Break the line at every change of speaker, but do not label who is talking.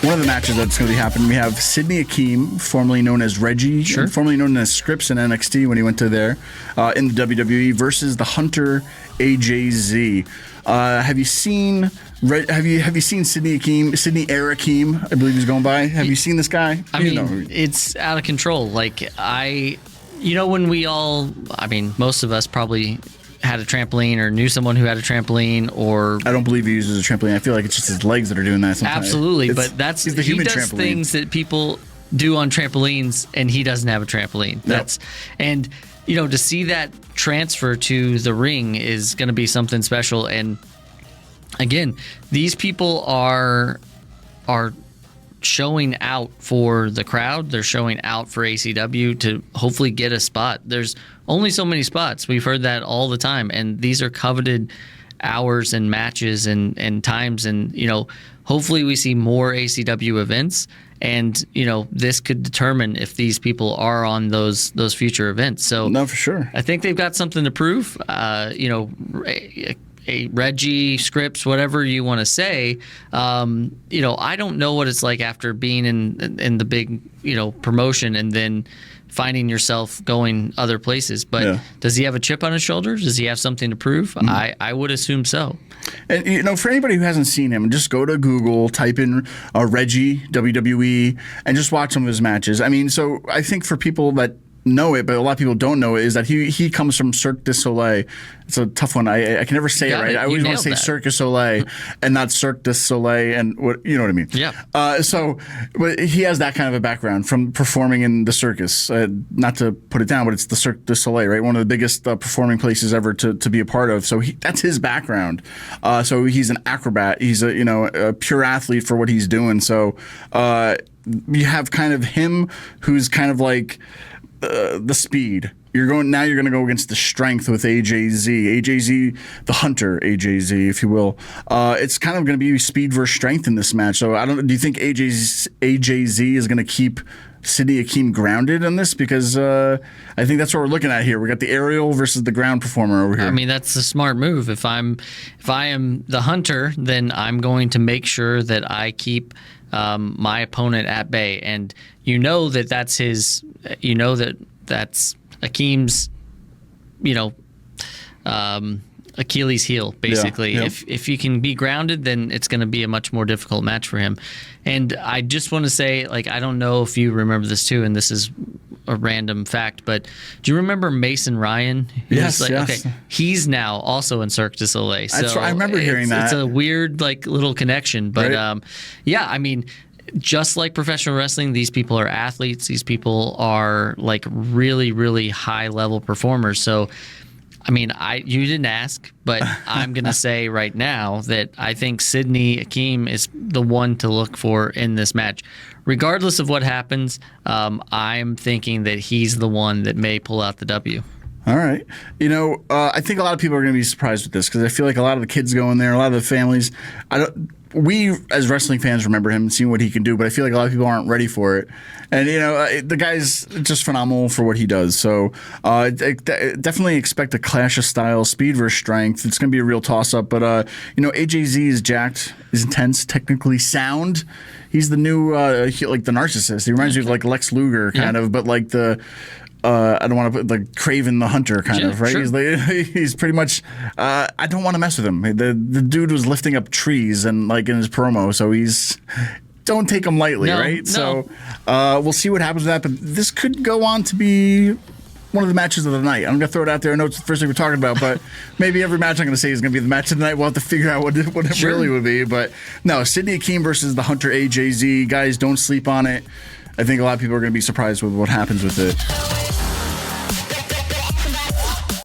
one of the matches that's going to be happening, we have Sidney Akeem, formerly known as Reggie, formerly known as Scripps in NXT when he went to there, in the WWE, versus the Hunter AJZ. Have you seen Sidney Akeem? I believe he's going by. Have you seen this guy?
I mean, it's out of control. Like when we all, most of us probably had a trampoline or knew someone who had a trampoline, or
I don't believe he uses a trampoline. I feel like it's just his legs that are doing that sometimes.
Absolutely, but he does
trampoline.
Things that people do on trampolines, and he doesn't have a trampoline. And to see that transfer to the ring is going to be something special. And again, these people are showing out for the crowd. They're showing out for ACW to hopefully get a spot. There's only so many spots. We've heard that all the time, and these are coveted hours and matches and times. And hopefully we see more ACW events. And this could determine if these people are on those future events. So
no, for sure.
I think they've got something to prove. A Reggie, Scripps, whatever you want to say. I don't know what it's like after being in the big promotion and then finding yourself going other places. But does he have a chip on his shoulders? Does he have something to prove? Mm-hmm. I would assume so.
And for anybody who hasn't seen him, just go to Google, type in Reggie WWE, and just watch some of his matches. So I think for people that know it, but a lot of people don't know it, is that he comes from Cirque du Soleil. It's a tough one. I can never say it right. I always want to say Cirque du Soleil and not Cirque du Soleil, and what you know what I mean.
Yeah.
But he has that kind of a background from performing in the circus. Not to put it down, but it's the Cirque du Soleil, right? One of the biggest performing places ever to be a part of. So that's his background. So he's an acrobat. He's a pure athlete for what he's doing. So you have kind of him who's kind of like the speed. You're going to go against the strength with AJZ, the Hunter AJZ, if you will. It's kind of going to be speed versus strength in this match. So do you think AJZ is going to keep Sidney Akeem grounded in this? Because I think that's what we're looking at here. We got the aerial versus the ground performer over here.
That's a smart move. If I am the Hunter, then I'm going to make sure that I keep my opponent at bay, and that's his. That's Akeem's, Achilles heel, basically.
Yeah.
If you can be grounded, then it's going to be a much more difficult match for him. And I just want to say, I don't know if you remember this too, and this is a random fact, but do you remember Mason Ryan?
Yes.
Okay, he's now also in Cirque du Soleil. So
that's right. I remember hearing that.
It's a weird, little connection. But,
right.
Just like professional wrestling, these people are athletes. These people are really, really high level performers. So, you didn't ask, but I'm going to say right now that I think Sidney Akeem is the one to look for in this match. Regardless of what happens, I'm thinking that he's the one that may pull out the W.
All right. I think a lot of people are going to be surprised with this because I feel like a lot of the kids go in there, a lot of the families. We, as wrestling fans, remember him and seeing what he can do, but I feel like a lot of people aren't ready for it. And, the guy's just phenomenal for what he does. So definitely expect a clash of styles, speed versus strength. It's going to be a real toss-up. But, AJZ is jacked, is intense, technically sound. He's the new, the narcissist. He reminds me of Lex Luger, kind of, but the... I don't want to put Craven the Hunter kind of, right?
Sure.
He's pretty much. I don't want to mess with him. The dude was lifting up trees and in his promo, so don't take him lightly, right?
No.
So we'll see what happens with that. But this could go on to be one of the matches of the night. I'm gonna throw it out there. I know it's the first thing we're talking about, but maybe every match I'm gonna say is gonna be the match of the night. We'll have to figure out what it really would be. But no, Sidney Akeem versus the Hunter AJZ. Guys, don't sleep on it. I think a lot of people are going to be surprised with what happens with it.